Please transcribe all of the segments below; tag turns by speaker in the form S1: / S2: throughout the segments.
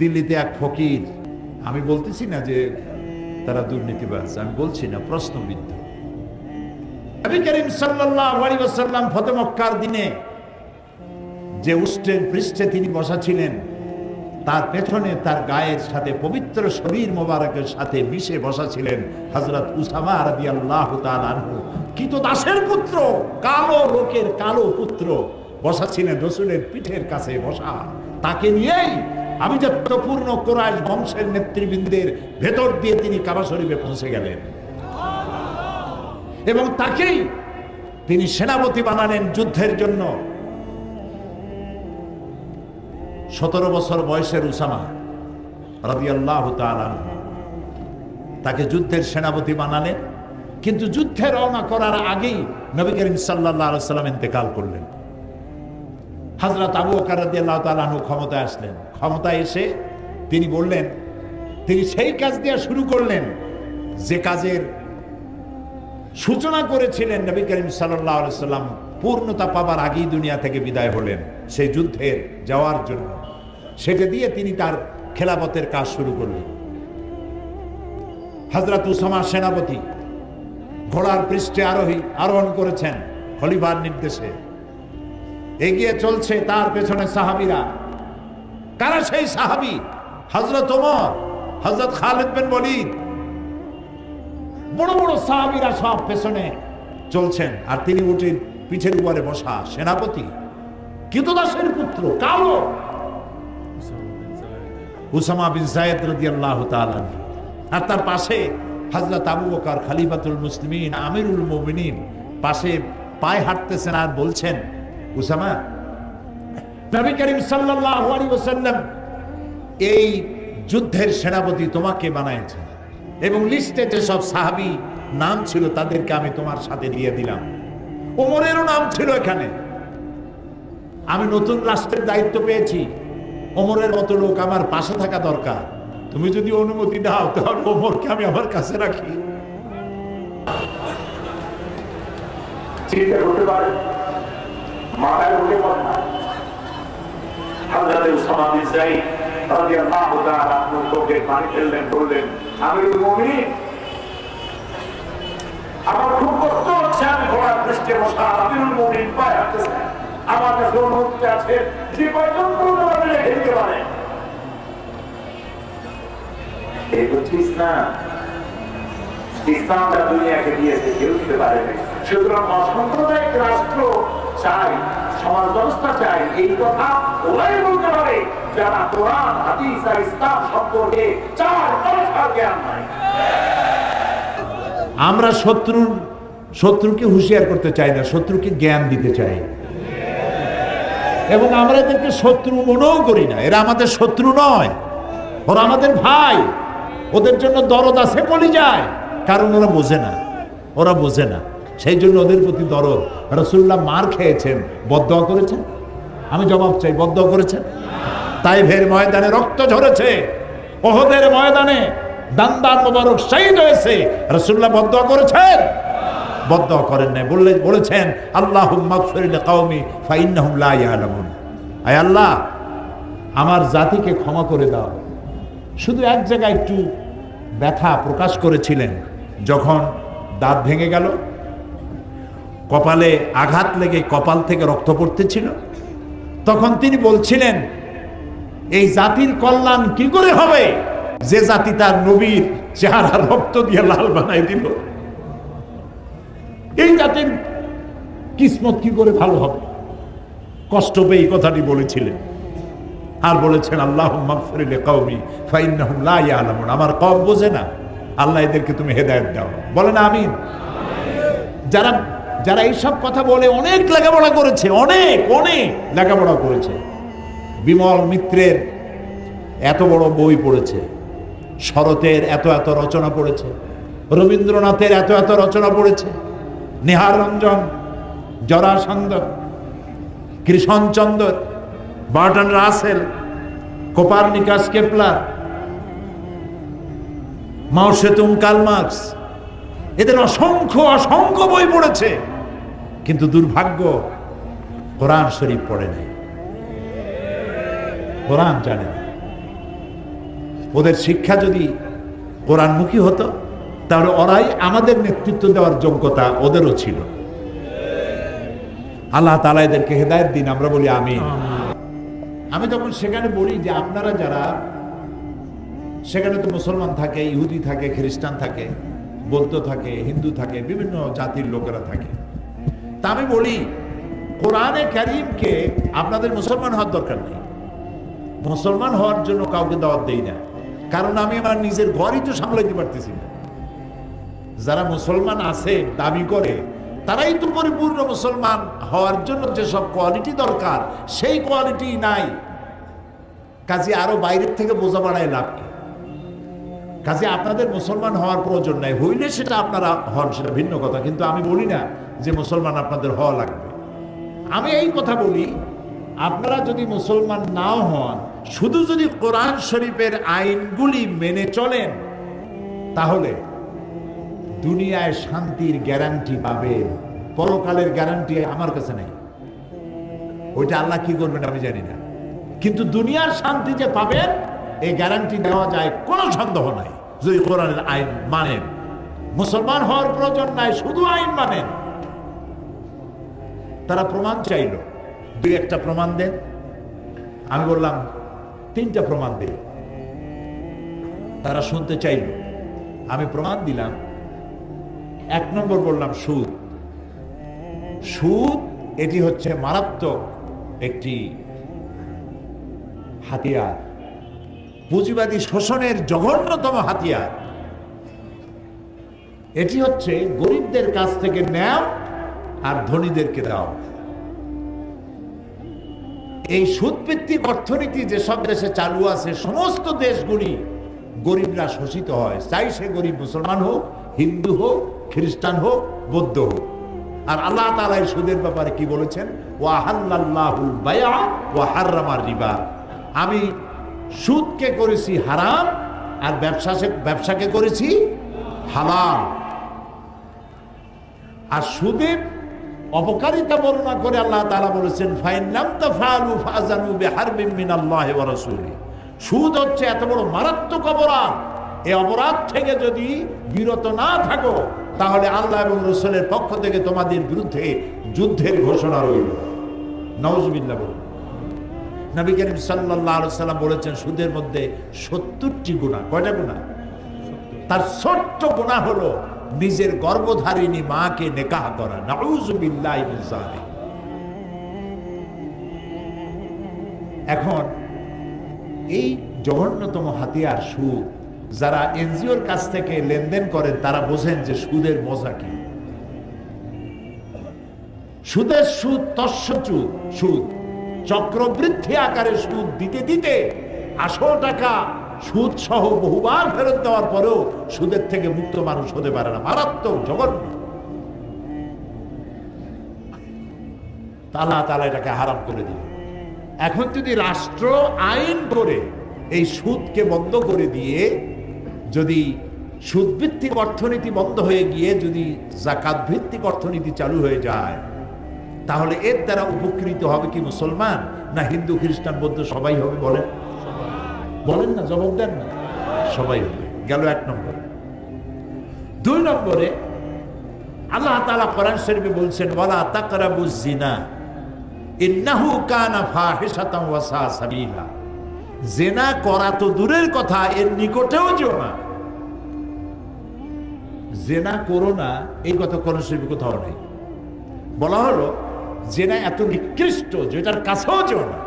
S1: দিল্লিতে এক ফকির, আমি বলতেছি না যে তারা দুর্নীতিবাজ, আমি বলছি না, প্রশ্নবিদ্ধ। নবী করিম সাল্লাল্লাহু আলাইহি ওয়াসাল্লাম ফতে মক্কার দিনে যে উষ্ট্রের পৃষ্ঠে তিনি বসা ছিলেন, তার পেছনে তার গায়ের সাথে পবিত্র শরীর মোবারকের সাথে মিশে বসা ছিলেন হযরত উসামা রাদিয়াল্লাহু তাআলা আনহু। কৃতদাসের পুত্র, কালো লোকের কালো পুত্র বসা ছিলেন রাসূলের পিঠের কাছে বসা। তাকে নিয়েই আভিজাত্যপূর্ণ কুরাইশ বংশের নেতৃবৃন্দের ভেতর দিয়ে তিনি কাবা শরীফে পৌঁছে গেলেন এবং তাকেই তিনি সেনাপতি বানালেন যুদ্ধের জন্য। 17 বছর বয়সের উসামা রাদিয়াল্লাহু তাআলা আনহু তাকে যুদ্ধের সেনাপতি বানালেন। কিন্তু যুদ্ধে রওনা করার আগেই নবী করিম সাল্লাল্লাহু আলাইহি ওয়াসাল্লাম ইন্তেকাল করলেন। হযরত আবু বকর রাদিয়াল্লাহু তাআলা আনহু ক্ষমতায় আসলেন। ক্ষমতায় এসে তিনি বললেন, তিনি সেই কাজ দিয়ে শুরু করলেন যে কাজের সূচনা করেছিলেন নবী করিম সাল্লাল্লাহু আলাইহি ওয়াসাল্লাম পূর্ণতা পাবার আগেই দুনিয়া থেকে বিদায় হলেন সেই যুদ্ধে যাওয়ার জন্য। সেটা দিয়ে তিনি তার খেলাফতের কাজ শুরু করলেন। হযরত উসামা সেনাপতি, ঘোড়ার পৃষ্ঠে আরোহণ করেছেন খলিফার নির্দেশে। এগিয়ে চলছে তার পেছনে সাহাবীরা। কারা সেই সাহাবী? হযরত ওমর, হযরত খালিদ বিন ওয়ালিদ, বড় বড় সাহাবীরা সব পেছনে চলছেন, আর তিনি উঠে পিঠের উপরে বসা সেনাপতি, কৃতদাসের পুত্র, কালো উসামা বিন যায়েদ রাদিয়াল্লাহু তাআলা। আর তার পাশে হযরত আবু বকর খলিফাতুল মুসলিমিন, আমিরুল মুমিনিন, পাশে পায়ে হাঁটতেছেন আর বলছেন, উসামা, নবী করিম সাল্লাল্লাহু আলাইহি ওয়াসাল্লাম এই যুদ্ধের সেনাপতি তোমাকে বানাইছেন এবং লিস্টে যে সব সাহাবী নাম ছিল তাদেরকে আমি তোমার সাথে দিয়ে দিলাম। ওমরেরও নাম ছিল এখানে। আমি নতুন রাষ্ট্রের দায়িত্ব পেয়েছি, ওমরের মতো লোক আমার পাশে থাকা দরকার। তুমি যদি অনুমতি দাও তাহলে ওমরকে আমি আমার কাছে রাখি।
S2: আমার খুব কষ্ট হচ্ছে, আমি ঘোড়ার পৃষ্ঠে বসা আমিরুল মুমিনিন পায়ে হাঁটতেছে। আমার কাছে অনুমতি আছে, যে কয়জন করতে পারবে খেলতে পারে। এই হচ্ছে ইসলাম। ইসলামটা দুনিয়াকে দিয়েছে, কেউ দিতে পারে না। সুতরাং অসাম্প্রদায়িক রাষ্ট্র চাই, সমাজ ব্যবস্থা চাই, এই কথা ওরাই বলতে পারে যারা কোরআন, হাদিস আর ইসলাম সম্পর্কে 4 পয়সা জ্ঞান নাই।
S1: আমরা শত্রুকে হুঁশিয়ার করতে চাই না, শত্রুকে জ্ঞান দিতে চাই। এবং আমরা এদেরকে শত্রু মনেও করি না। এরা আমাদের শত্রু নয়, ওরা আমাদের ভাই। ওদের জন্য দরদ আছে কলিজায়, কারণ ওরা বোঝে না, ওরা বোঝে না, সেই জন্য ওদের প্রতি দরদ। রাসূলুল্লাহ মার খেয়েছেন, বদদোয়া করেছেন? আমি জবাব চাই, বদদোয়া করেছেন? তাইফের ময়দানে রক্ত ঝরেছে, ওহদের ময়দানে দান্দান মোবারক শহীদ হয়েছে, রাসূলুল্লাহ বদদোয়া করেছেন? বদদোয়া করেন নাই, বলেছেন আল্লাহুম্মা গফির লিকাওমি ফাইন্নাহুম লা ইয়ালামুন। আয় আল্লাহ, আমার জাতিকে ক্ষমা করে দাও। শুধু এক জায়গায় একটু ব্যথা প্রকাশ করেছিলেন, যখন দাঁত ভেঙে গেল, কপালে আঘাত লেগে কপাল থেকে রক্ত পড়তেছিল, তখন তিনি বলছিলেন এই জাতির কল্যাণ কি করে হবে যে জাতি তার নবীর চেহারা রক্ত দিয়ে লাল বানাই দিল? এই জাতির কিসমত কি করে ভালো হবে? কষ্ট পেয়ে এই কথাটি বলেছিলেন। আর বলেছেন আল্লাহুম্মা গফির লিকাওমি ফাইন্নাহুম লা ইয়ালামুন। আমার কওম বোঝে না, আল্লাহ এদেরকে তুমি হেদায়েত দাও। বলেন আমিন। যারা যারা এইসব কথা বলে অনেক লেখাপড়া করেছে, অনেক লেখাপড়া করেছে। বিমল মিত্রের এত বড় বই পড়েছে, শরতের এত এত রচনা পড়েছে, রবীন্দ্রনাথের এত এত রচনা পড়েছে, Nihar Ranjan, Jarasandha, Krishnachandra, Burton Rasel, Copernicus, Kepler, মাও সেতুং, কার্ল মার্কস, এদের অসংখ্য অসংখ্য বই পড়েছে, কিন্তু দুর্ভাগ্য কোরআন শরীফ পড়ে নাই, কোরআন জানে না। ওদের শিক্ষা যদি কোরআনমুখী হতো তাহলে ওরাই আমাদের নেতৃত্ব দেওয়ার যোগ্যতা ওদেরও ছিল। আল্লাহ তাআলা এদেরকে হেদায়েত দিন, আমরা বলি আমিন। আমি তখন সেখানে বলি যে আপনারা যারা সেখানে, তো মুসলমান থাকে, ইহুদি থাকে, খ্রিস্টান থাকে, বৌদ্ধ থাকে, হিন্দু থাকে, বিভিন্ন জাতির লোকেরা থাকে। তা আমি বলি কোরআনে কারীমকে আপনাদের মুসলমান হওয়ার দরকার নেই। মুসলমান হওয়ার জন্য কাউকে দাওয়াত দেই না, কারণ আমি আমার নিজের ঘরই তো সামলাইতে পারতেছি না। যারা মুসলমান আছে দাবি করে তারাই তো পরিপূর্ণ মুসলমান হওয়ার জন্য যেসব কোয়ালিটি দরকার সেই কোয়ালিটি নাই। কাজে আরো বাইরের থেকে বোঝা বাড়ায় লাভ কি? কাজে আপনাদের মুসলমান হওয়ার প্রয়োজন নাই, হইলে সেটা আপনারা হন, সেটা ভিন্ন কথা, কিন্তু আমি বলি না যে মুসলমান আপনাদের হওয়া লাগবে। আমি এই কথা বলি, আপনারা যদি মুসলমান নাও হন, শুধু যদি কোরআন শরীফের আইনগুলি মেনে চলেন তাহলে দুনিয়ায় শান্তির গ্যারান্টি পাবেন, পরকালের গ্যারান্টি আমার কাছে নেই। ওইটা আল্লাহ কি করবেন আমি জানি না, কিন্তু দুনিয়ার শান্তি যে পাবেন এই গ্যারান্টি দেওয়া যায়, কোনো সন্দেহ নাই যদি কোরআনের আইন মানেন। মুসলমান হওয়ার প্রয়োজন নাই, শুধু আইন মানেন। তারা প্রমাণ চাইল, দুই একটা প্রমাণ দেন। আমি বললাম তিনটা প্রমাণ দেন। তারা শুনতে চাইল, আমি প্রমাণ দিলাম। এক নম্বর বললাম সুদ। সুদ এটি হচ্ছে মারাত্মক একটি হাতিয়ার, পুঁজিবাদী শোষণের জঘন্যতম হাতিয়ার। এটি হচ্ছে গরিবদের কাছ থেকে নেও আর ধনীদেরকে দাও। এই সুদভিত্তিক অর্থনীতি যেসব দেশে চালু আছে, সমস্ত দেশগুলি গরিবরা শোষিত হয়, চাই সে গরিব মুসলমান হোক, হিন্দু হোক, খ্রিস্টান হোক, বৌদ্ধ হোক। আর আল্লাহ তাআলা এই সুদের ব্যাপারে কি বলেছেন? ওয়া হাল্লাল্লাহুল বায়আ ওয়া হাররামার রিবা। আমি সুদকে করেছি হারাম আর ব্যবসাকে করেছি হালাল। আর সুদের অপকারিতা বর্ণনা করে আল্লাহ তাআলা বলেছেন ফাইন লাম তাফআলু ফাযানু বিহারবিন মিনাল্লাহি ওয়া রাসূলিহি। সুদ হচ্ছে এত বড় মারাত্মক অপরাধ, এই অপরাধ থেকে যদি বিরত না থাকো তাহলে আল্লাহ এবং রাসূলের পক্ষ থেকে তোমাদের বিরুদ্ধে যুদ্ধের ঘোষণা রইল। নাউজুবিল্লাহ। বলুন নবী করিম সাল্লাল্লাহু আলাইহি ওয়াসাল্লাম বলেছেন সুদের মধ্যে 70টি গুনাহ। কয়টা গুনাহ? তার ছোট্ট গুনাহ হলো নিজের গর্ভধারিণী মাকে নিকাহ করা। নাউজুবিল্লাহি মিন যালিক। এখন এই জঘন্যতম হাতিয়ার সুদ, যারা এনজিওর কাছ থেকে লেনদেন করেন তারা বোঝেন যে সুদের মজা কি। সুদের সুদ তস্যচুদ সুদ, চক্রবৃদ্ধি আকারে সুদ দিতে দিতে আসল টাকা সুদ সহ বহুবার ফেরত দেওয়ার পরেও সুদের থেকে মুক্ত মানুষ হতে পারে না। মারাত্মক জঘন্য। আল্লাহ তাআলা এটাকে হারাম করে দিল। এখন যদি রাষ্ট্র আইন করে এই সুদকে বন্ধ করে দিয়ে, যদি সুদভিত্তিক অর্থনীতি বন্ধ হয়ে গিয়ে যদি যাকাত ভিত্তিক অর্থনীতি চালু হয়ে যায়, তাহলে এর দ্বারা উপকৃত হবে কি মুসলমান না হিন্দু, খ্রিস্টান, বৌদ্ধ? সবাই হবে। বলেন বলেন না, জবাব দেন না। সবাই হবে। গেল এক নম্বর। দুই নম্বরে আল্লাহ তাআলা কোরআন শরীফে বলছেন ওয়ালা তাকরাবুজ জিনা ইন্নাহু কানা ফাহিশাতান ওয়া সা সাবিলা। জিনা করা তো দূরের কথা, এর নিকটেও যেও না। জিনা করো না, এই কথা কোরআন শরীফে কোথাও নেই। বলা হলো জিনা এত নিকৃষ্ট যেটার কাছেও যেও না।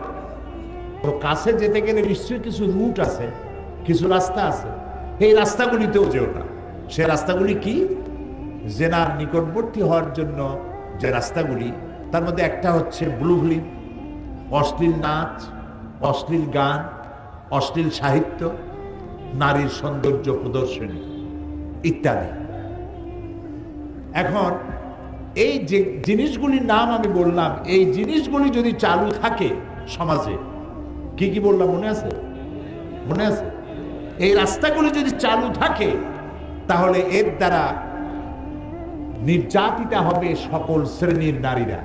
S1: তো কাছে যেতে গেলে নিশ্চয়ই কিছু রুট আছে, কিছু রাস্তা আছে, এই রাস্তাগুলিতেও যেও না। সে রাস্তাগুলি কি? জিনার নিকটবর্তী হওয়ার জন্য যে রাস্তাগুলি, তার মধ্যে একটা হচ্ছে ব্লু ফিল্ম, অশ্লীল নাচ, অশ্লীল গান, অশ্লীল সাহিত্য, নারীর সৌন্দর্য প্রদর্শনী ইত্যাদি। এখন এই যে জিনিসগুলির নাম আমি বললাম, এই জিনিসগুলি যদি চালু থাকে সমাজে, কি কি বললাম মনে আছে? মনে আছে? এই রাস্তাগুলি যদি চালু থাকে তাহলে এর দ্বারা নির্যাতিতা হবে সকল শ্রেণীর নারীরা,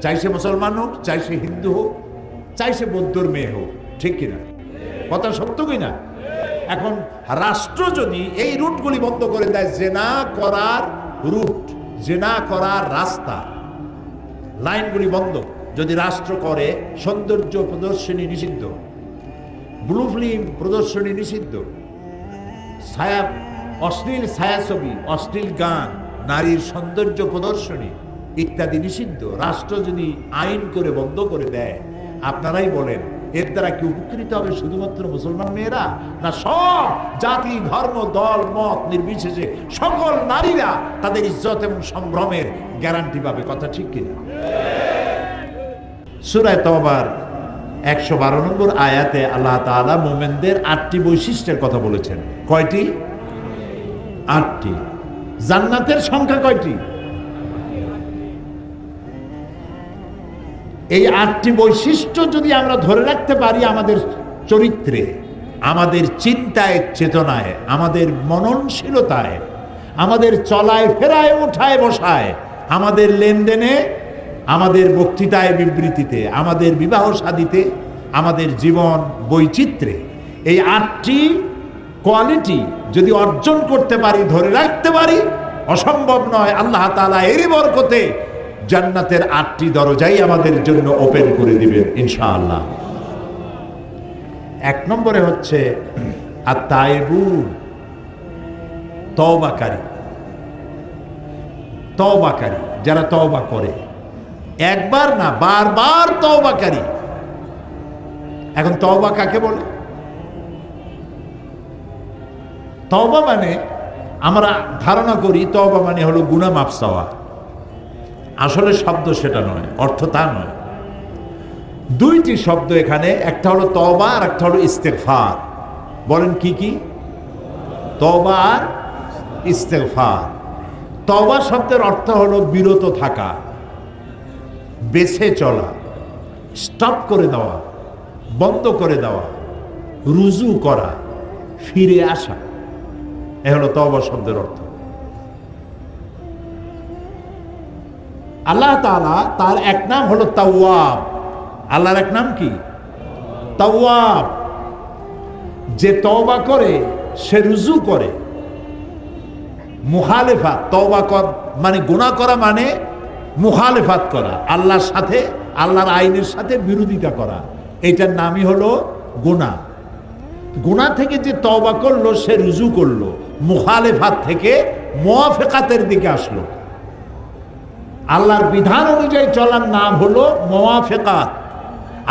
S1: চাই সে মুসলমান হোক, চাই সে হিন্দু হোক, চাই সে বৌদ্ধর মেয়ে হোক। ঠিক কিনা? কথা সত্য কিনা? এখন রাষ্ট্র যদি এই রুটগুলি বন্ধ করে দেয়, জেনা করার রুট, জেনা করার রাস্তা, লাইনগুলি বন্ধ যদি রাষ্ট্র করে, সৌন্দর্য প্রদর্শনী নিষিদ্ধ, ব্লু ফিল্ম প্রদর্শনী নিষিদ্ধ, ছায়া, অশ্লীল ছায়াছবি, অশ্লীল গান, নারীর সৌন্দর্য প্রদর্শনী ইত্যাদি নিষিদ্ধ, রাষ্ট্র যদি আইন করে বন্ধ করে দেয়, আপনারাই বলেন এর দ্বারা কি উপকৃত হবে শুধুমাত্র মুসলমান মেয়েরা, না সব জাতি, ধর্ম, দল, মত নির্বিশেষে সকল নারীরা তাদের ইজ্জত এবং সম্ভ্রমের গ্যারান্টি পাবে? কথা ঠিক কিনা? সূরা তাওবার 112 নম্বর আয়াতে আল্লাহ তাআলা মুমিনদের 8টি বৈশিষ্ট্যের কথা বলেছেন। কয়টি? 8টি। জান্নাতের সংখ্যা কয়টি? এই 8টি বৈশিষ্ট্য যদি আমরা ধরে রাখতে পারি আমাদের চরিত্রে, আমাদের চিন্তায়, চেতনায়, আমাদের মননশীলতায়, আমাদের চলায় ফেরায়, উঠায় বসায়, আমাদের লেনদেনে, আমাদের বক্তৃতায় বিবৃতিতে, আমাদের বিবাহ শাদীতে, আমাদের জীবন বৈচিত্র্যে, এই 8টি কোয়ালিটি যদি অর্জন করতে পারি, ধরে রাখতে পারি, অসম্ভব নয়, আল্লাহ তাআলা এরই বরকতে জান্নাতের 8টি দরজাই আমাদের জন্য ওপেন করে দিবেন ইনশাআল্লাহ। 1 নম্বরে হচ্ছে আত-তাইবুন, তওবাকারী। তওবাকারী, যারা তওবা করে, একবার না বারবার তওবাকারী। এখন তওবা কাকে বলে? তওবা মানে আমরা ধারণা করি তওবা মানে হলো গুনাহ মাফ চাওয়া। আসলে শব্দ সেটা নয়, অর্থ তা নয়। 2টি শব্দ এখানে, একটা হলো তওবা আর একটা হলো ইস্তেগফার। বলেন কি কি? তওবা আর ইস্তেগফার। তওবা শব্দের অর্থ হলো বিরত থাকা, বেঁচে চলা, স্টপ করে দেওয়া, বন্ধ করে দেওয়া, রুজু করা, ফিরে আসা, এ হলো তওবা শব্দের অর্থ। আল্লাহ তাআলা তার এক নাম হলো তাওয়াব। আল্লাহর এক নাম কি? তাওয়াব। যে তওবা করে সে রুজু করে। মুখালেফাত, তওবা মানে গুনাহ করা মানে মুখালেফাত করা, আল্লাহর সাথে, আল্লাহর আইনের সাথে বিরোধিতা করা, এটার নামই হলো গুনাহ। গুনাহ থেকে যে তওবা করলো সে রুজু করলো, মুখালেফাত থেকে মুওয়াফাকাতের দিকে আসলো। আল্লাহর বিধান অনুযায়ী চলার নাম হলো মুওয়াফাকাত,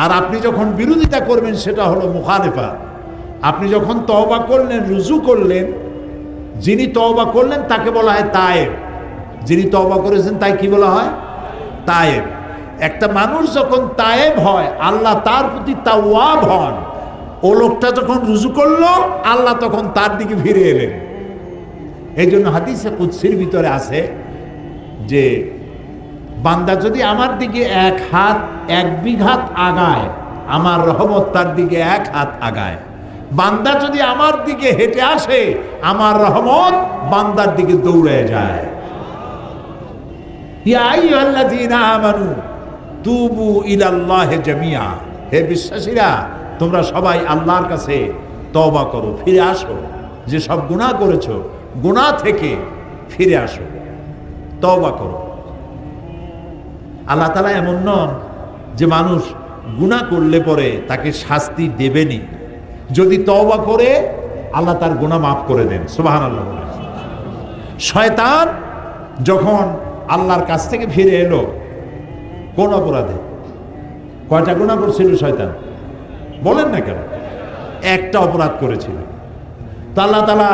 S1: আর আপনি যখন বিরোধিতা করবেন সেটা হলো মুখালেফাত। আপনি যখন তওবা করলেন, রুজু করলেন, যিনি তওবা করলেন তাকে বলা হয় তায়েব। যিনি তওবা করেছেন তাই কি বলা হয়? তায়েব। একটা মানুষ যখন তায়েব হয়, আল্লাহ তার প্রতি তাওয়াব হন। ও লোকটা যখন রুজু করলো, আল্লাহ তখন তার দিকে ফিরে এলেন। এই জন্য হাদিসে কুদসির ভিতরে আছে যে বান্দা যদি আমার দিকে 1 হাত 1 বিঘাত আগায়, আমার রহমত তার দিকে 1 হাত আগায়। বান্দা যদি আমার দিকে হেঁটে আসে, আমার রহমত বান্দার দিকে দৌড়ে যায়। ইয়া আইয়ুহাল্লাযীনা আমানু তুবু ইলাল্লাহি জামিআ, হে বিশ্বাসীরা তোমরা সবাই আল্লাহর কাছে তওবা করো, ফিরে আসো। যে সব গুনাহ করেছো, গুনাহ থেকে ফিরে আসো, তওবা করো। আল্লাহ তাআলা এমন নন যে মানুষ গুনাহ করলে পরে তাকে শাস্তি দেবেনি। যদি তওবা করে আল্লাহ তার গুনাহ মাফ করে দেন। সুবহানাল্লাহ। শয়তান যখন আল্লাহর কাছ থেকে ফিরে এলো, কোন অপরাধে? কয়টা গুনাহ করছিল শয়তান? বলেন না কেন? একটা অপরাধ করেছিল। তো আল্লাহ তাআলা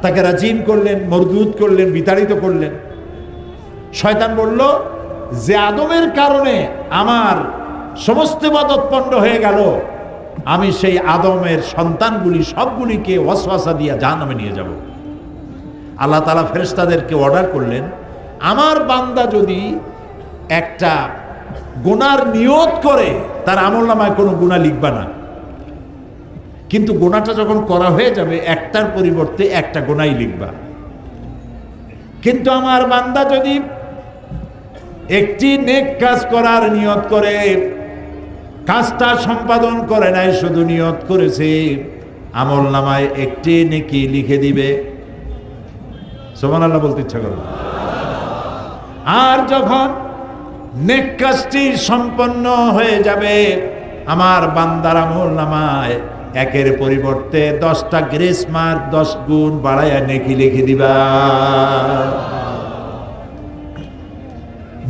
S1: তাকে রাজিম করলেন, মরদুদ করলেন, বিতাড়িত করলেন। শয়তান বলল যে আদমের কারণে আমার সমস্ত ইবাদত পণ্ড হয়ে গেল, আমি সেই আদমের সন্তানগুলি সবগুলিকে ওয়াসওয়াসা দিয়ে জাহান্নামে নিয়ে যাব। আল্লাহ তাআলা ফেরেশতাদেরকে অর্ডার করলেন, আমার বান্দা যদি একটা গুনার নিয়ত করে, তার আমলনামায় কোনো গুনাহ লিখবা না, কিন্তু গুনাহটা যখন করা হয়ে যাবে একটার পরিবর্তে একটা গুনাহই লিখবা। কিন্তু আমার বান্দা যদি একটি নেক কাজ করার নিয়ত করে, কাজটা সম্পাদন করে নাই, শুধু নিয়ত করেছে, আমল নামায় একটি নেকি লিখে দিবে। সুবহানাল্লাহ বলতে ইচ্ছা করবে। আর যখন নেক কাজটি সম্পন্ন হয়ে যাবে, আমার বান্দার আমল নামায় একের পরিবর্তে 10টা গ্রেস মার্ক 10 গুণ বাড়াইয়া নেকি লিখে দিবা।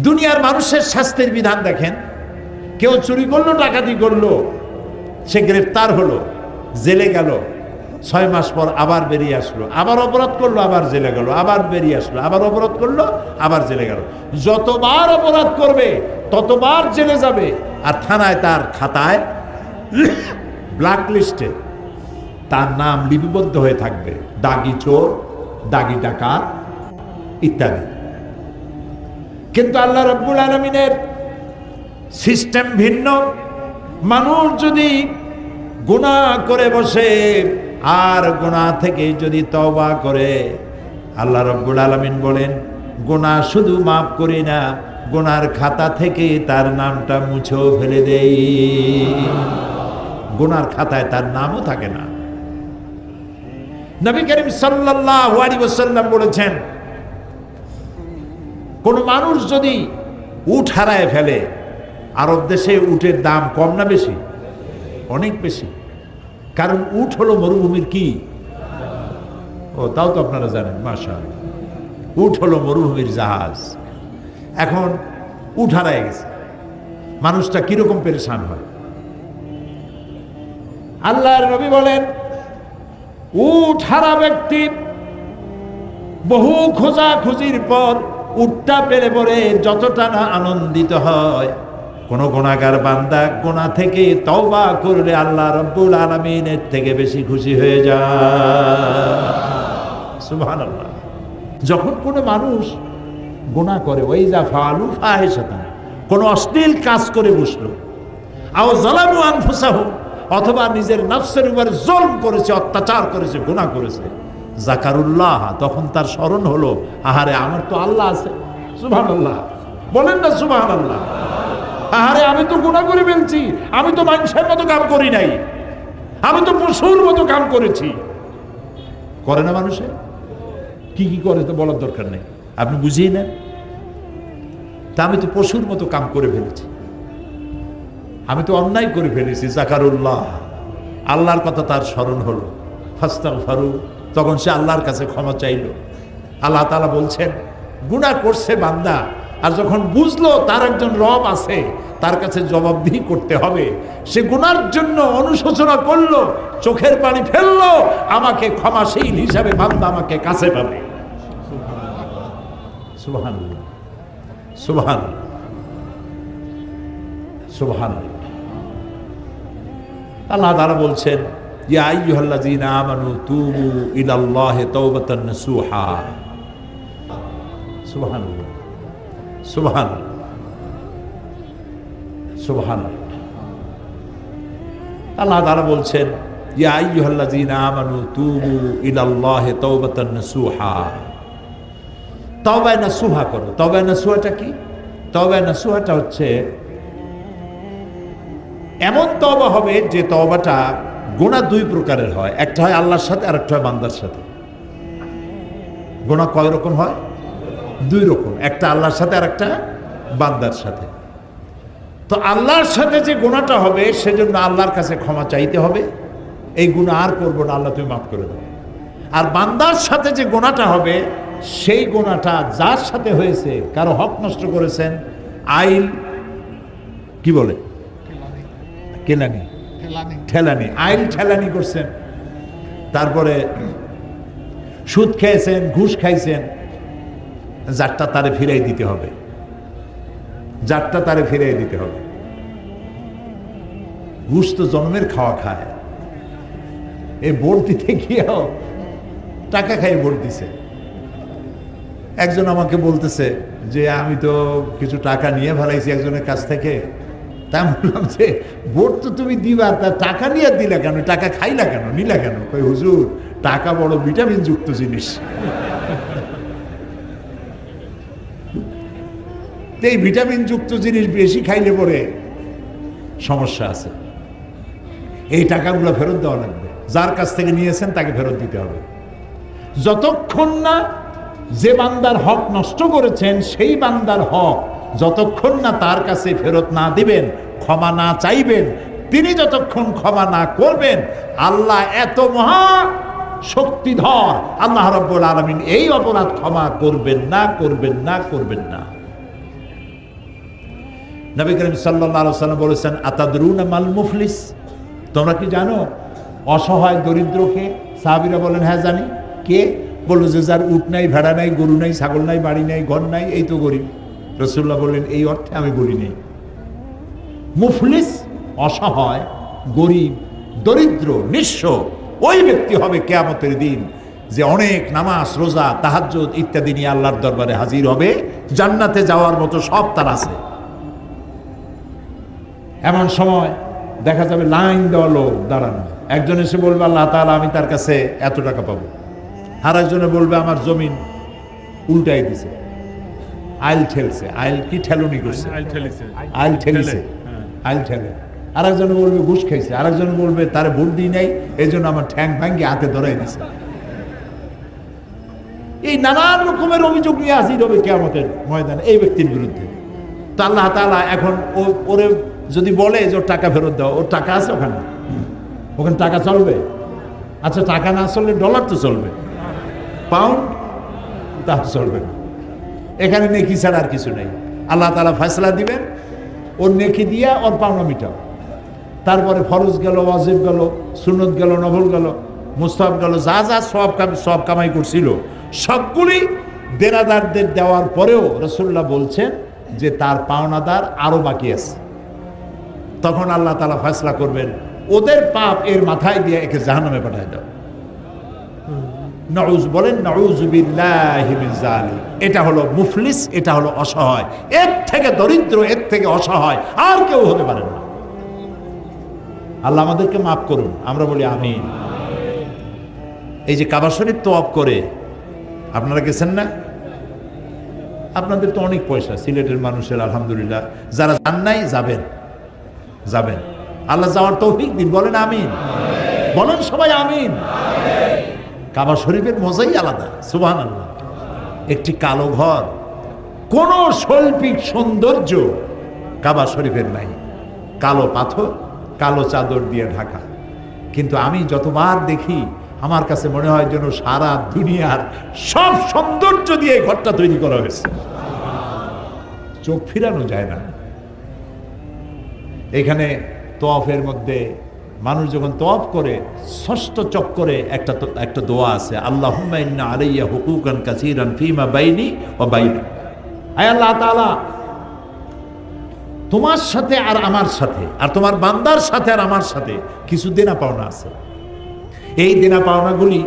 S1: দুনিয়ার মানুষের শাস্তির বিধান দেখেন, কেউ চুরি করলো, ডাকাতি করলো, সে গ্রেফতার হলো, জেলে গেল, 6 মাস পর আবার বেরিয়ে আসলো, আবার অপরাধ করলো, আবার জেলে গেল, আবার বেরিয়ে আসলো, আবার অপরাধ করলো, আবার জেলে গেল। যতবার অপরাধ করবে ততবার জেলে যাবে, আর থানায় তার খাতায় ব্ল্যাক লিস্টে তার নাম লিপিবদ্ধ হয়ে থাকবে, দাগি চোর, দাগি ডাকাত ইত্যাদি। কিন্তু আল্লাহ রাব্বুল আলামিনের সিস্টেম ভিন্ন। মানুষ যদি গুনাহ করে বসে আর গুনাহ থেকে যদি তওবা করে, আল্লাহ রাব্বুল আলামিন বলেন গুনাহ শুধু মাফ করি না, গুনার খাতা থেকে তার নামটা মুছেও ফেলে দেই। গুনার খাতায় তার নামও থাকে না। নবী করিম সাল্লাল্লাহু আলাইহি ওয়াসাল্লাম বলেছেন, কোন মানুষ যদি উট হারায় ফেলে, আরব দেশে উটের দাম কম না বেশি? অনেক বেশি। কারণ উট হলো মরুভূমির কি? ও তাও তো আপনারা জানেন, মাশাআল্লাহ। উট হলো মরুভূমির জাহাজ। এখন উট হারায় গেছে, মানুষটা কিরকম পেরেশান হয়। আল্লাহর নবী বলেন, উট হারা ব্যক্তি বহু খোঁজাখুঁজির পর উটটা পেলে পরে যতটা না আনন্দিত হয়, কোন গুনাহগার বান্দা গুনাহ থেকে তওবা করলে আল্লাহ রাব্বুল আলামিন এর থেকে বেশি খুশি হয়ে যায়। সুবহানাল্লাহ। যখন কোনো মানুষ গুনাহ করে, ওয়াইজা ফাআলু ফাহিশাতান, কোন অশ্লীল কাজ করে বসলো, আও যালামু আনফুসাহুম, অথবা নিজের নফসের উপর জুলম করেছে, অত্যাচার করেছে, গুনাহ করেছে, যাকারুল্লাহ, তখন তার স্মরণ হলো, আহারে আমার তো আল্লাহ আছে। সুবহানাল্লাহ বলেন না সুবহানাল্লাহ। আহারে আমি তো গুনাহ করে ফেলছি, আমি তো মানুষের মতো কাম করি নাই, আমি তো পশুর মতো কাম করেছি। করে না মানুষে? কি কি করে তো বলার দরকার নেই, আপনি বুঝিয়ে নেন। তা আমি তো পশুর মতো কাম করে ফেলেছি, আমি তো অন্যায় করে ফেলেছি। যাকারুল্লাহ, আল্লাহর কথা তার স্মরণ হলো, ফাস্তাগফারু, তখন সে আল্লাহর কাছে ক্ষমা চাইল। আল্লাহ তাআলা বলছেন, গুনাহ করছে বান্দা, আর যখন বুঝলো তার একজন রব আছে, তার কাছে জবাবদিহি করতে হবে, সে গুনার জন্য অনুশোচনা করলো, চোখের পানি ফেললো, আমাকে ক্ষমাশীল হিসাবে বান্দা আমাকে কাছে পাবে। সুবহানাল্লাহ সুবহানাল্লাহ সুবহানাল্লাহ। আল্লাহ তাআলা বলছেন, ইয়া আইয়ুহাল্লাযীনা আমানু তুবু ইলাল্লাহি তাওবাতান নাসুহা। সুবহানাল্লাহ সুবহানাল্লাহ সুবহানাল্লাহ। আল্লাহ তাআলা বলছেন, ইয়া আইয়ুহাল্লাযীনা আমানু তুবু ইলাল্লাহি তাওবাতান নাসুহা। তওবা নাসুহা করো। তওবা নাসুহাটা কি? তওবা নাসুহাটা হচ্ছে এমন তওবা হবে যে তওবাটা গুনাহ 2 প্রকারের হয়, একটা হয় আল্লাহর সাথে আর একটা হয় বান্দার সাথে। গুনাহ কয় রকম হয়? 2 রকম, একটা আল্লাহর সাথে আর একটা বান্দার সাথে। তো আল্লাহর সাথে যে গুনাহটা হবে সেজন্য আল্লাহর কাছে ক্ষমা চাইতে হবে, এই গুনাহ আর করবো না, আল্লাহ তুমি মাফ করে দাও। আর বান্দার সাথে যে গুনাহটা হবে, সেই গুনাহটা যার সাথে হয়েছে, কারো হক নষ্ট করেছেন, আইল কি বলে, কেলানি, ঠেলানি, আইল ঠেলানি করছেন, তারপরে সুদ খেয়েছেন, ঘুষ খাইছেন, যারটা তারে ফিরাই দিতে হবে, যারটা তারে ফিরাই দিতে হবে। ঘুষ তো জন্মের খাওয়া খায়, এই ভোট দিতে গিয়েও টাকা খাই ভোট দিছে। একজন আমাকে বলতেছে যে আমি তো কিছু টাকা নিয়ে ফেলাইছি একজনের কাছ থেকে। তাই বললাম যে ভোট তো তুমি দিবা, তা টাকা নিয়ে দিলা কেন, টাকা খাইলা কেন, নিলা কেন? কই হুজুর, টাকা বড় ভিটামিন যুক্ত জিনিস, এই ভিটামিন যুক্ত জিনিস বেশি খাইলে পরে সমস্যা আছে, এই টাকাগুলো ফেরত দেওয়া লাগবে। যার কাছ থেকে নিয়েছেন তাকে ফেরত দিতে হবে। যতক্ষণ না যে বান্দার হক নষ্ট করেছেন সেই বান্দার হক যতক্ষণ না তার কাছে ফেরত না দিবেন, ক্ষমা না চাইবেন, তিনি যতক্ষণ ক্ষমা না করবেন, আল্লাহ এত মহা শক্তিধর, আল্লাহ রাব্বুল আলামিন এই অপরাধ ক্ষমা করবেন না, করবেন না, করবেন না। নবী করিম সাল্লাল্লাহু আলাইহি ওয়াসাল্লাম বলেছেন, আতাদরুনা মাল মুফলিস, তোমরা কি জানো অসহায় দরিদ্রকে? সাহাবীরা বলেন, হ্যাঁ জানি। কে? বলল যে যার উট নাই, ভেড়া নাই, গরু নাই, ছাগল নাই, বাড়ি নাই, ঘর নাই, এই তো গরিব। রাসূলুল্লাহ বললেন, এই অর্থে আমি বলি নেই। মুফলিস অসহায়, গরিব, দরিদ্র, নিঃস্ব ওই ব্যক্তি হবে কিয়ামতের দিন যে অনেক নামাজ, রোজা, তাহাজ্জুদ ইত্যাদি নিয়ে আল্লাহর দরবারে হাজির হবে, জান্নাতে যাওয়ার মতো সব তার আছে। এমন সময় দেখা যাবে লাইন দেওয়া লোক দাঁড়ানো, একজন এসে বলবে আল্লাহ তাআলা আমি তার কাছে এত টাকা পাবো, আর একজনে বলবে আমার জমিন উল্টাই দিছে, আইল ঠেলছে, আইল কি ঠেলুনি করছে, আইল ঠেলিছে, আইল ঠেলে। আর একজনে বলবে ঘুষ খাইছে, আর একজন বলবে তারে ভোট দিই নাই এই জন্য আমার ঠ্যাং ভাঙ্গি হাতে ধরাই দিছে। এই নানান রকমের অভিযোগ নিয়ে হাজির হবে কিয়ামতের ময়দানে এই ব্যক্তির বিরুদ্ধে। তো আল্লাহ তাআলা এখন ওরে যদি বলে যে ওর টাকা ফেরত দাও, ওর টাকা আছে ওখানে, ওখানে টাকা চলবে? আচ্ছা টাকা না চললে ডলার তো চলবে, পাউন্ড তা চলবে না। এখানে নেকি ছাড়া আর কিছু নেই। আল্লাহ তাআলা ফয়সালা দিবেন, ওর নেকি দিয়া ওর পাওনা মিটাও। তারপরে ফরজ গেল, ওয়াজিব গেল, সুন্নত গেল, নফল গেল, মুস্তাহাব গেল, যা যা সব কামাই করছিল সবগুলি দেনাদারদের দেওয়ার পরেও রাসূলুল্লাহ বলছেন যে তার পাওনাদার আরো বাকি আছে। তখন আল্লাহ তাআলা ফয়সালা করবেন, ওদের পাপ এর মাথায় দিয়ে একে জাহান্নামে পাঠায় দাও। নাউজ বলেন নাউযু বিল্লাহি মিন যালিক। এটা হলো মুফলিস, এটা হলো অসহায়। এর থেকে দরিদ্র, এর থেকে অসহায় আর কেউ হতে পারে না। আল্লাহ আমাদেরকে মাফ করুন, আমরা বলি আমিন। এই যে কাবা শরীফ তওয়াফ করে আপনারা গেছেন না? আপনাদের তো অনেক পয়সা, সিলেটের মানুষের আলহামদুলিল্লাহ। যারা যান নাই যাবেন, যাবেন। আল্লাহ যাওয়ার তৌফিক দিন, বলেন আমিন, বলেন সবাই আমিন। কাবা শরীফের মজাই আলাদা, সুবহানাল্লাহ। একটি কালো ঘর, কোন শৈল্পিক সৌন্দর্য কাবা শরীফের নাই। কালো পাথর, কালো চাদর দিয়ে ঢাকা। কিন্তু আমি যতবার দেখি আমার কাছে মনে হয় যেন সারা দুনিয়ার সব সৌন্দর্য দিয়ে এই ঘরটা তৈরি করা হয়েছে, চোখ ফিরানো যায় না। এখানে তওয়াফের মধ্যে মানুষ যখন তওয়াফ করে ষষ্ঠ চক্করে একটা দোয়া আছে, আল্লাহুম্মা ইন্না আলাইয়া হুকুকান কাসীরান ফীমা বাইনি ওয়া বাইনা। আয় আল্লাহ তাআলা, তোমার সাথে আর আমার সাথে, আর তোমার বান্দার সাথে আর আমার সাথে কিছু দেনা পাওনা আছে। এই দেনা পাওনাগুলি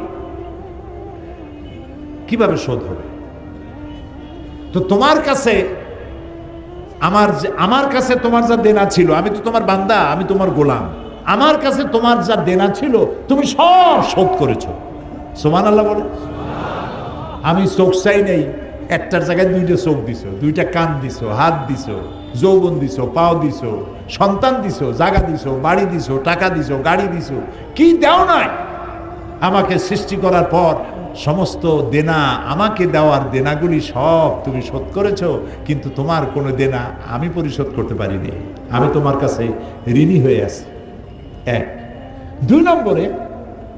S1: কিভাবে শোধ হবে? তো তোমার কাছে আমার কাছে তোমার যা দেনা ছিল, আমি তো তোমার বান্দা, আমি তোমার গোলাম, আমার কাছে তোমার যা দেনা ছিল তুমি সব শোধ করেছো। সুবহানাল্লাহ বলে। আমি চোখ চাই নেই, একটার জায়গায় দুইটা চোখ দিছো, দুইটা কান দিছো, হাত দিছো, যৌবন দিছো, পাও দিছো, সন্তান দিছো, জায়গা দিছো, বাড়ি দিছো, টাকা দিছো, গাড়ি দিছো, কি দাও নাই? আমাকে সৃষ্টি করার পর সমস্ত দেনা, আমাকে দেওয়ার দেনাগুলি সব তুমি শোধ করেছো, কিন্তু তোমার কোনো দেনা আমি পরিশোধ করতে পারিনি, আমি তোমার কাছে ঋণী হয়ে আছি। এক। দুই নম্বরে,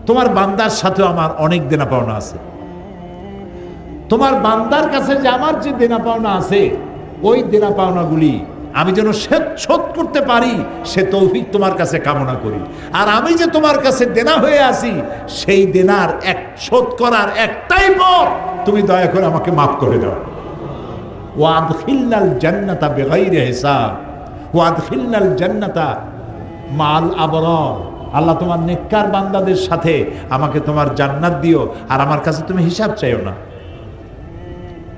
S1: তোমার বান্দার সাথেও আমার অনেক দেনা পাওনা আছে। তোমার বান্দার কাছে যে আমার যে দেনা পাওনা আছে, ওই দেনা পাওনাগুলি আমি যেন শোধ করতে পারি সে তৌফিক তোমার কাছে কামনা করি। আর আমি যে তোমার কাছে দেনা হয়ে আছি, সেই দেনার শোধ করার একটাই পথ, তুমি দয়া করে আমাকে মাফ করে দাও। ওয়াদখিলনাল জান্নাতা বিগাইরি হিসাব, ওয়াদখিলনাল জান্নাতা মাল আবরার। আল্লাহ তোমার নেককার বান্দাদের সাথে আমাকে তোমার জান্নাত দিও, আর আমার কাছে তুমি হিসাব চাইও না।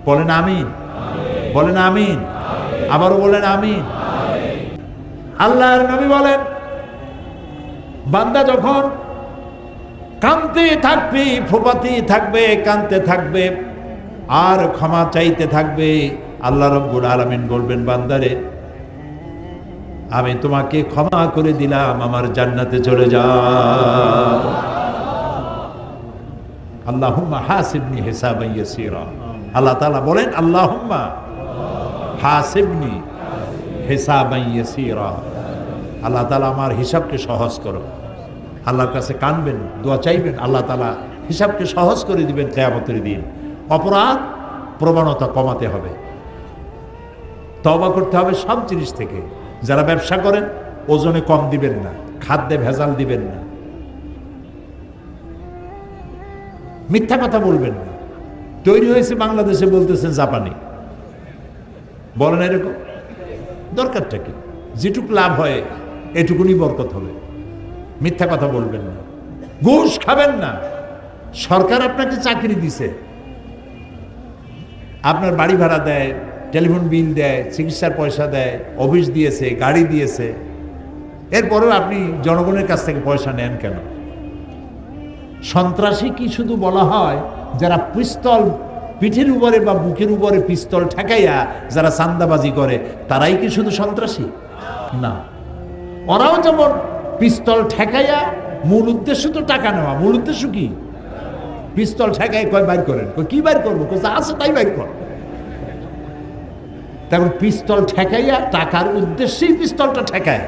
S1: বলেন আমিন, বলেন আমিন, আবারও বলেন আমিন। আল্লাহর নবী বলেন, বান্দা যখন কাঁদতে থাকবে, ফোপাতে থাকবে, কাঁদতে থাকবে, আর ক্ষমা চাইতে থাকবে, আল্লাহ রাব্বুল আলামিন বলবেন, বান্দারে আমি তোমাকে ক্ষমা করে দিলাম, আমার জান্নাতে চলে যাও। আল্লাহুম্মা হাসিবনি হিসাবান ইয়াসীরা। আল্লাহ তাআলা বলেন আল্লাহুম্মা হাসিবনি হিসাবান ইয়াসীরা। আল্লাহ তাআলা আমার হিসাবকে সহজ করো। আল্লাহর কাছে কানবেন, দোয়া চাইবেন, আল্লাহ তাআলা হিসাবকে সহজ করে দিবেন কিয়ামতের দিন। অপরাধ প্রবণতা কমাতে হবে, তওবা করতে হবে সব জিনিস থেকে। যারা ব্যবসা করেন ওজনে কম দিবেন না, খাদ্যে ভেজাল দিবেন না, মিথ্যা কথা বলবেন না। তৈরি হয়েছে বাংলাদেশে বলতেছেন জাপানি, বলেন এরকম। দরকারটা কি? যেটুকু লাভ হয় এটুকুনি বরকত হবে। মিথ্যা কথা বলবেন না, ঘুষ খাবেন না। সরকার আপনাকে চাকরি দিছে, আপনার বাড়ি ভাড়া দেয়, টেলিফোন বিল দেয়, চিকিৎসার পয়সা দেয়, অফিস দিয়েছে, গাড়ি দিয়েছে, এরপরেও আপনি জনগণের কাছ থেকে পয়সা নেন কেন? সন্ত্রাসী কি শুধু বলা হয় যারা পিস্তল পিঠের উপরে বা বুকের উপরে পিস্তল ঠেকাইয়া যারা চাঁদাবাজি করে তারাই কি শুধু সন্ত্রাসী? না, ওরাও যেমন পিস্তল ঠেকাইয়া, মূল উদ্দেশ্য তো টাকা নেওয়া। মূল উদ্দেশ্য কি? পিস্তল ঠেকাই কয় বাইর করেন, কি বাইর করবো, আছে তাই বাইর কর। তখন পিস্তল ঠেকাইয়া টাকার উদ্দেশ্যেই পিস্তলটা ঠেকায়।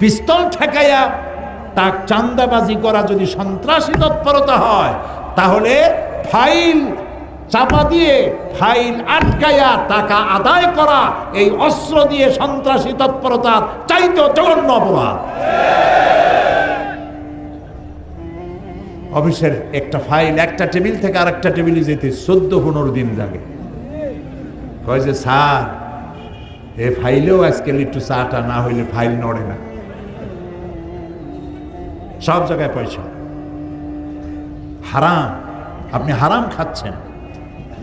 S1: পিস্তল ঠেকাইয়া চাঁদাবাজি করা যদি সন্ত্রাসী তৎপরতা হয়, তাহলে ফাইল চাপা দিয়ে, ফাইল আটকাইয়া টাকা আদায় করা এই অস্ত্র দিয়ে সন্ত্রাসী তৎপরতার চাইতে জঘন্য অপরাধ। অফিসের একটা ফাইল একটা টেবিল থেকে আরেকটা টেবিলে যেতে 14-15 দিন লাগে। কয় যে স্যার, এ ফাইলেও আজকাল একটু চাটা না হইলে ফাইল নড়ে না। সব জায়গায় পয়সা হারাম, আপনি হারাম খাচ্ছেন।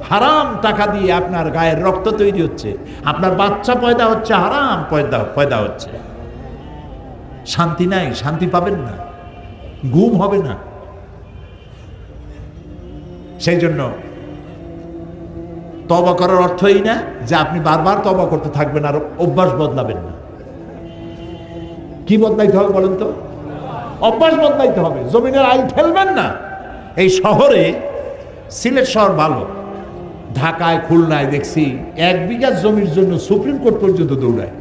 S1: হারাম টাকা দিয়ে আপনার গায়ের রক্ত তৈরি হচ্ছে, আপনার বাচ্চা পয়দা হচ্ছে, হারাম পয়দা হচ্ছে। শান্তি নাই, শান্তি পাবেন না, ঘুম হবে না। সেই জন্য তওবা করার অর্থই না যে আপনি বারবার তওবা করতে থাকবেন আর অভ্যাস বদলাবেন না। কি বদলাইতে হবে বলেন তো? অভ্যাস বদলাইতে হবে। জমিনের আইল ঠেলবেন না। এই শহরে, সিলেট শহর ভালো, ঢাকায় খুলনায় দেখছি 1 বিঘা জমির জন্য সুপ্রিম কোর্ট পর্যন্ত দৌড়ায়।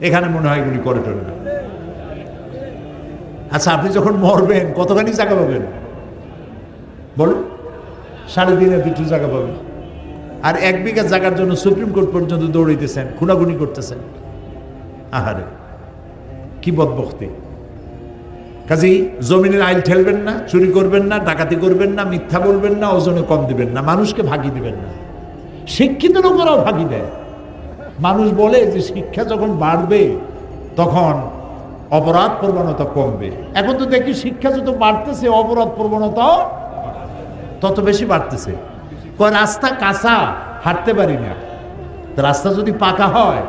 S1: এখানে মনে হয় এগুলি করে টরে না। আচ্ছা, আপনি যখন মরবেন কতখানি জায়গা পাবেন বলুন? 3.5 জায়গা পাবেন। আর 1 বিঘা জায়গার জন্য সুপ্রিম কোর্ট পর্যন্ত দৌড়াইতেছেন, খুনাখুনি করতেছেন। আহারে, কি বদবখতি! কাজেই জমিনের আইল ঠেলবেন না, চুরি করবেন না, ডাকাতি করবেন না, মিথ্যা বলবেন না, ওজনে কম দিবেন না, মানুষকে ভাগি দিবেন না। শিক্ষিত লোকেরাও ভাগি দেয়। মানুষ বলে যে শিক্ষা যখন বাড়বে তখন অপরাধ প্রবণতা কমবে। এখন তো দেখি শিক্ষা যত বাড়তেছে অপরাধ প্রবণতাও তত বেশি বাড়তেছে। রাস্তা কাঁচা, হাঁটতে পারি না। রাস্তা যদি পাকা হয়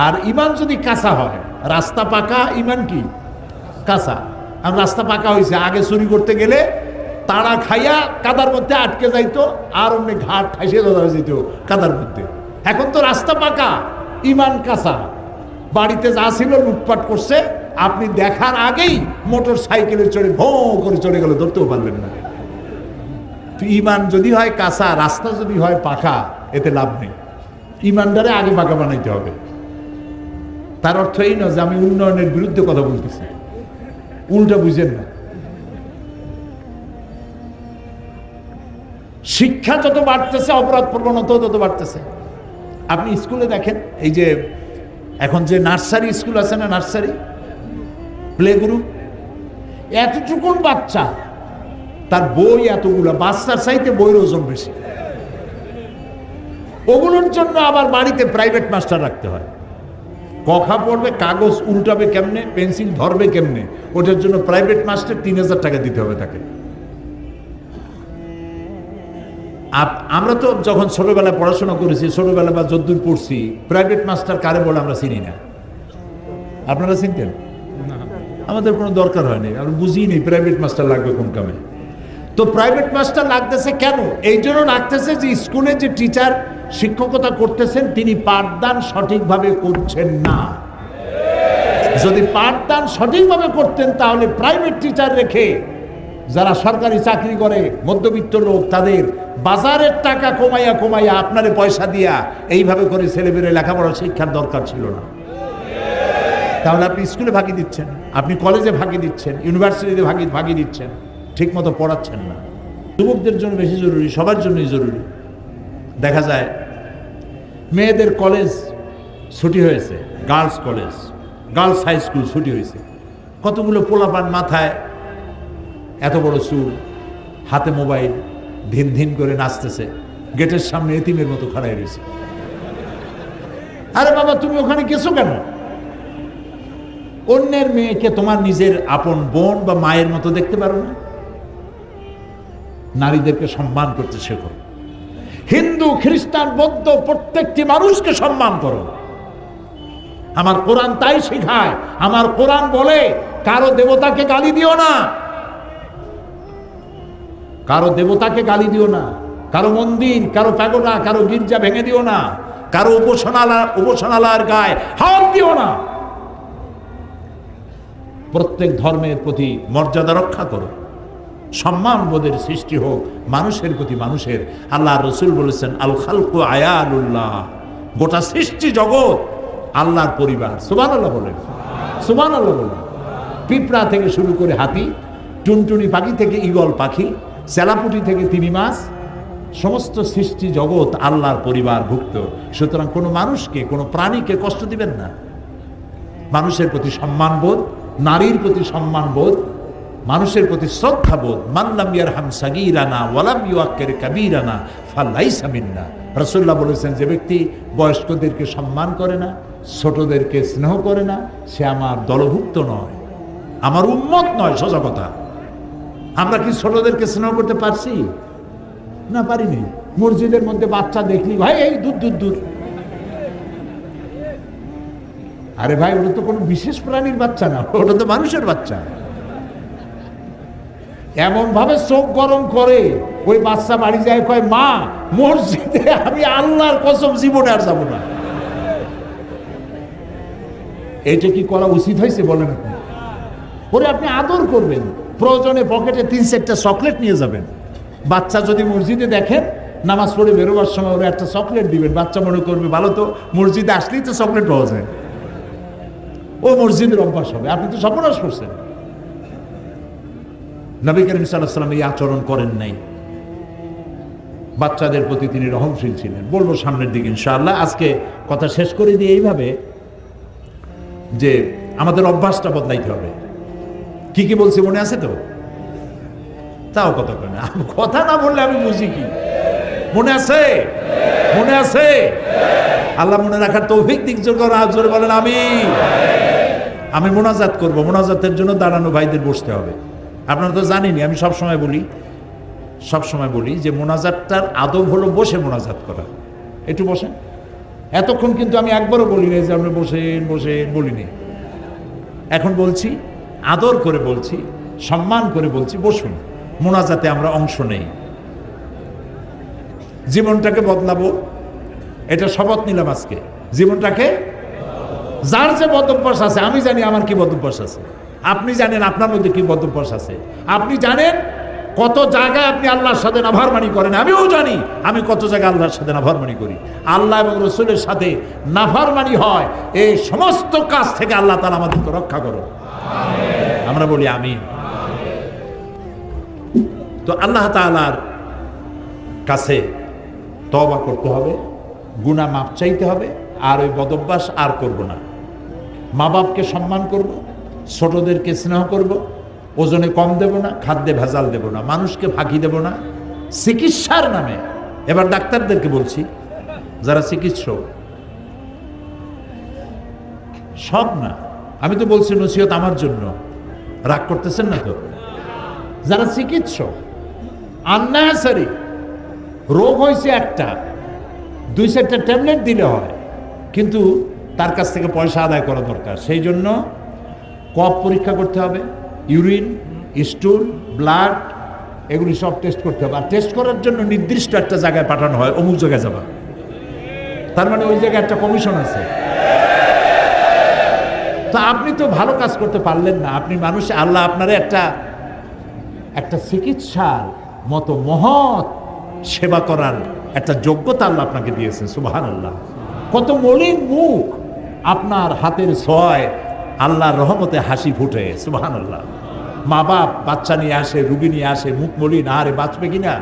S1: আর ইমান যদি কাঁচা হয়, রাস্তা পাকা, ইমান কি কাঁচা। আর রাস্তা পাকা হয়েছে, আগে চুরি করতে গেলে তাড়া খাইয়া কাদার মধ্যে আটকে যাইতো, আর অমনি ঘাট ঠাইসে ধরা যেত কাদার মধ্যে। এখন তো রাস্তা পাকা, ইমান কাঁচা। বাড়িতে যা ছিল লুটপাট করছে, আপনি দেখার আগেই মোটর সাইকেলে চড়ে ভো করে চলে গেল, ধরতেও পারবেন না। তো ইমান যদি হয় কাঁচা, রাস্তা যদি হয় পাকা, এতে লাভ নেই। ইমানদারে আগে পাকা বানাইতে হবে। তার অর্থ এই নয় যে আমি উন্নয়নের বিরুদ্ধে কথা বলতেছি, উল্টা বুঝেন না। শিক্ষা যত বাড়তেছে অপরাধ প্রবণতা তত বাড়তেছে। আপনি স্কুলে দেখেন, এই যে এখন যে নার্সারি স্কুল আছে না, নার্সারি প্লে গ্রুপ, এতটুকুন বাচ্চা, তার বই এতগুলো, বাচ্চার চাইতে বইয়ের ওজন বেশি। ওগুলোর জন্য আবার বাড়িতে প্রাইভেট মাস্টার রাখতে হয়। কখা পড়বে, কাগজ উল্টাবে কেমনে, পেন্সিল ধরবে কেমনে, ওটার জন্য প্রাইভেট মাস্টার 3000 টাকা দিতে হবে তাকে। আমরা তো যখন ছোটবেলায় পড়াশোনা করেছি, ছোটবেলা বা যদ্দূর পড়ছি, প্রাইভেট মাস্টার কারে বলে আমরা চিনি না। আপনারা চিনতেন? আমাদের কোনো দরকার হয়নি, আমরা বুঝি নেই প্রাইভেট মাস্টার লাগবে কোন কামে। তো প্রাইভেট মাস্টার লাগতেছে কেন? এই জন্য লাগতেছে যে স্কুলে যে টিচার শিক্ষকতা করতেছেন তিনি পাঠদান সঠিকভাবে করছেন না। যদি পাঠদান সঠিকভাবে করতেন তাহলে প্রাইভেট টিচার রেখে যারা সরকারি চাকরি করে মধ্যবিত্ত লোক, তাদের বাজারের টাকা কমাইয়া কমাইয়া আপনারে পয়সা দিয়া এইভাবে করে ছেলেমেয়ের লেখাপড়া শিক্ষার দরকার ছিল না। তাহলে আপনি স্কুলে ফাঁকি দিচ্ছেন, আপনি কলেজে ফাঁকি দিচ্ছেন, ইউনিভার্সিটিতে ফাঁকি দিচ্ছেন, ঠিক মতো পড়াচ্ছেন না। যুবকদের জন্য বেশি জরুরি, সবার জন্যই জরুরি। দেখা যায় মেয়েদের কলেজ ছুটি হয়েছে, girls college, girls high school ছুটি হয়েছে, কতগুলো পোলাপান মাথায় এত বড় চুল, হাতে মোবাইল, ধিন ধিন করে নাচতেছে, গেটের সামনে এতিমের মতো খাড়াই রয়েছে। আরে বাবা, তুমি ওখানে গেছো কেন? অন্যের মেয়েকে তোমার নিজের আপন বোন বা মায়ের মতো দেখতে পারো না? নারীদেরকে সম্মান করতে শেখো। হিন্দু, খ্রিস্টান, বৌদ্ধ প্রত্যেকটি মানুষকে সম্মান করো। আমার কোরআন তাই শেখায়। আমার কোরআন বলে কারো দেবতাকে গালি দিও না, কারো দেবতাকে গালি দিও না, কারো মন্দির, কারো প্যাগোডা, কারো গির্জা ভেঙে দিও না, কারো উপাসনালয়ের গায়ে হাত দিও না। প্রত্যেক ধর্মের প্রতি মর্যাদা রক্ষা করো, সম্মান বোধের সৃষ্টি হোক মানুষের প্রতি মানুষের। আল্লাহ রসুল বলেছেন, আল খালকু আয়ালুল্লাহ, গোটা সৃষ্টি জগৎ আল্লাহর পরিবার। সুবহানাল্লাহ বলেন, সুবহানাল্লাহ বলেন। পিঁপড়া থেকে শুরু করে হাতি, টুনটুনি পাখি থেকে ঈগল পাখি, চেলাপুটি থেকে তিমি মাছ, সমস্ত সৃষ্টি জগৎ আল্লাহর পরিবারভুক্ত। সুতরাং কোনো মানুষকে, কোনো প্রাণীকে কষ্ট দিবেন না। মানুষের প্রতি সম্মানবোধ, নারীর প্রতি সম্মানবোধ, মানুষের প্রতি শ্রদ্ধাবোধ। মান লাম ইয়ারহাম সাগীরানা ওয়া লাম ইউআক্কির কাবীরানা ফালাইসা মিন্না। রাসূলুল্লাহ বলেছেন, যে ব্যক্তি বয়স্কদেরকে সম্মান করে না, ছোটদেরকে স্নেহ করে না, সে আমার দলভুক্ত নয়, আমার উম্মত নয়। সোজা কথা। আমরা কি ছোটদেরকে স্নেহ করতে পারছি? না, পারিনি। মসজিদের মধ্যে বাচ্চা দেখলি, ভাই এই দূর দূর দূর। আরে ভাই, ওটা তো কোনো বিশেষ প্রাণীর বাচ্চা না, ওটা তো মানুষের বাচ্চা। এমন ভাবে চোখ গরম করে ওই বাচ্চা বাড়ি যায়, কয় মা, মসজিদে আমি আল্লাহর কসম জীবনে আর যাবো না। এইটা কি করা উচিত হয়েছে বলেন আপনি? ওরে আপনি আদর করবেন, প্রয়োজনে পকেটে 3-4টা চকলেট নিয়ে যাবেন। বাচ্চা যদি মসজিদে দেখেন, নামাজ পড়ে বেরোবার সময় ওরা একটা চকলেট দিবেন। বাচ্চা মনে করবে ভালো তো, মসজিদে আসলেই তো চকলেট পাওয়া যায়, ও মসজিদের অভ্যাস হবে। আপনি তো সর্বনাশ করছেন। নবী করিম সাল্লাল্লাহু আলাইহি ওয়াসাল্লাম এই আচরণ করেন নাই। বাচ্চাদের প্রতি তিনি রহমশীল ছিলেন। বলবো সামনের দিকে ইনশাআল্লাহ। আজকে কথা শেষ করে দিয়ে এইভাবে, যে আমাদের অভ্যাসটা বদলাইতে হবে। কি কি বলছি মনে আছে তো? তাও কথা কেন, কথা না বললে আমি বুঝি কি? মনে আছে? মনে আছে? আল্লাহ মনে রাখার তৌফিক দিক জোরে বলেন আমিন। আমি মোনাজাত করব, মোনাজাতের জন্য দাঁড়ানো ভাইদের বসতে হবে। আপনারা তো জানেনই, আমি সবসময় বলি যে মোনাজাতটার আদব হলো বসে মোনাজাত করা। একটু বসেন। এতক্ষণ কিন্তু আমি একবারও বলি না যে আপনি বসেন বসেন, বলিনি। এখন বলছি, আদর করে বলছি, সম্মান করে বলছি, বসুন, মোনাজাতে আমরা অংশ নেই। জীবনটাকে বদলাবো, এটা শপথ নিলাম আজকে। জীবনটাকে, যার যে বদভ্যাস আছে, আমি জানি আমার কি বদভ্যাস আছে, আপনি জানেন আপনার মধ্যে কি বদভ্যাস আছে, আপনি জানেন কত জায়গায় আপনি আল্লাহর সাথে নাফরমানি করেন, আমিও জানি আমি কত জায়গায় আল্লাহর সাথে নাফরমানি করি। আল্লাহ এবং রাসূলের সাথে নাফরমানি হয়, এই সমস্ত কাজ থেকে আল্লাহ তাআলা আমাদেরকে রক্ষা করো, আমরা বলি আমিন। তো আল্লাহ তাআলার কাছে তওবা করতে হবে, গুনাহ মাপ চাইতে হবে, আর ওই বদভ্যাস আর করব না। মা বাপকে সম্মান করব, ছোটদেরকে স্নেহ করব, ওজনে কম দেব না, খাদ্যে ভেজাল দেব না, মানুষকে ফাঁকি দেব না। চিকিৎসার নামে, এবার ডাক্তারদেরকে বলছি, যারা চিকিৎসক, সব না, আমি তো বলছি নসিহত আমার জন্য, রাগ করতেছেন না তো? যারা চিকিৎসক, আননেসারি রোগ হয়েছে একটা, 2-4টা ট্যাবলেট দিলে হয়, কিন্তু তার কাছ থেকে পয়সা আদায় করা দরকার। সেই জন্য কফ পরীক্ষা করতে হবে, ইউরিন, স্টুল, ব্লাড, এগুলি সব টেস্ট করতে হবে। আর টেস্ট করার জন্য নির্দিষ্ট একটা জায়গায় পাঠানো হয়, অমুক জায়গায় যাবা, তার মানে ওই জায়গায় একটা কমিশন আছে। তো আপনি তো ভালো কাজ করতে পারলেন না, আপনি মানুষ, আল্লাহ আপনারে একটা চিকিৎসার মতো মহৎ সেবা করার একটা যোগ্যতা আল্লাহ আপনাকে দিয়েছেন। সুবহানাল্লাহ। কত মলিন মুখ আপনার হাতের ছোঁয়ায় আল্লাহর রহমতে হাসি ফুটে। সুবহানাল্লাহ। মা বাপ বাচ্চা নিয়ে আসে, রুগী নিয়ে আসে, মুখ মলিন, আরে বাঁচবে কিনা?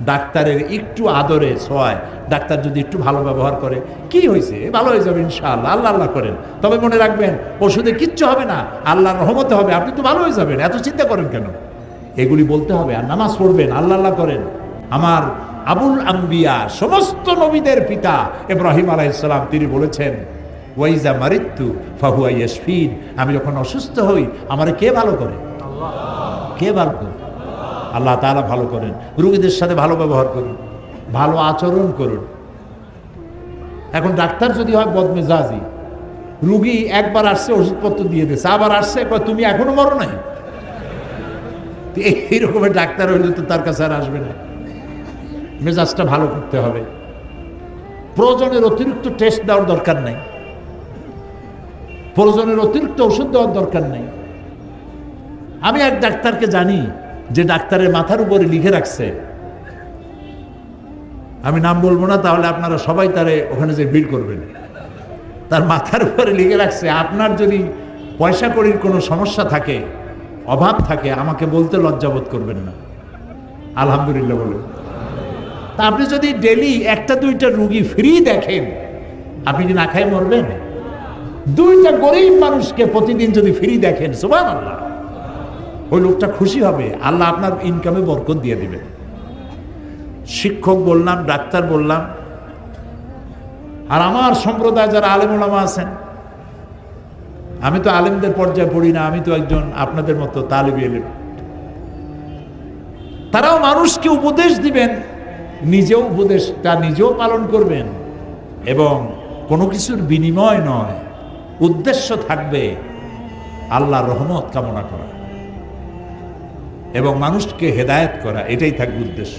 S1: ডাক্তারের একটু আদরে ছোঁয়ায়, ডাক্তার যদি একটু ভালো ব্যবহার করে, কি হয়েছে, ভালো হয়ে যাবে ইনশাআল্লাহ, আল্লাহ আল্লাহ করেন। তবে মনে রাখবেন, ওষুধে কিচ্ছু হবে না, আল্লাহর রহমতে হবে, আপনি তো ভালো হয়ে যাবেন, এত চিন্তা করেন কেন? এগুলি বলতে হবে। আর নামাজ পড়বেন, আল্লাহ আল্লাহ করেন। আমার আবুল আম্বিয়া, সমস্ত নবীদের পিতা ইব্রাহিম আলাইহিস সালাম, তিনি বলেছেন, ওয়াইজা মারিতু ফাহুয়া ইয়াশফিন, আমি যখন অসুস্থ হই আমারে কে ভালো করে? কে ভালো করে? আল্লাহ তাআলা ভালো করেন। রোগীদের সাথে ভালো ব্যবহার করুন, ভালো আচরণ করুন। এখন ডাক্তার যদি হয় বদমেজাজি, রুগী একবার আসছে ওষুধপত্র দিয়ে দিয়েছে, আবার আসছে তুমি এখনো মরো নাই, এইরকমের ডাক্তার হইলে তো তার কাছে আর আসবে না। মেজাজটা ভালো করতে হবে। প্রয়োজনের অতিরিক্ত টেস্ট দেওয়ার দরকার নাই, প্রয়োজনের অতিরিক্ত ওষুধ দেওয়ার দরকার নাই। আমি এক ডাক্তারকে জানি, যে ডাক্তারের মাথার উপরে লিখে রাখছে, আমি নাম বলবো না, তাহলে আপনারা সবাই তারে ওখানে যে ভিড় করবেন। তার মাথার উপরে লিখে রাখছে, আপনার যদি পয়সা কড়ির কোনো সমস্যা থাকে, অভাব থাকে, আমাকে বলতে লজ্জাবোধ করবেন না। আলহামদুলিল্লাহ বলে। তা আপনি যদি ডেলি একটা দুইটা রুগী ফ্রি দেখেন, আপনি কি না খাই মরবেন? দুইটা গরিব মানুষকে প্রতিদিন যদি ফ্রি দেখেন, সুবহানাল্লাহ, ওই লোকটা খুশি হবে, আল্লাহ আপনার ইনকামে বরকত দিয়ে দিবেন। শিক্ষক বললাম, ডাক্তার বললাম, আর আমার সম্প্রদায় যারা আলেম ওলামা আছেন, আমি তো আলেমদের পর্যায়ে পড়ি না, আমি তো একজন আপনাদের মতো তালিবি ইলম। তারাও মানুষকে উপদেশ দিবেন, নিজেও উপদেশটা নিজেও পালন করবেন, এবং কোনো কিছুর বিনিময় নয়, উদ্দেশ্য থাকবে আল্লাহর রহমত কামনা করা এবং মানুষকে হেদায়েত করা, এটাই থাকবে উদ্দেশ্য।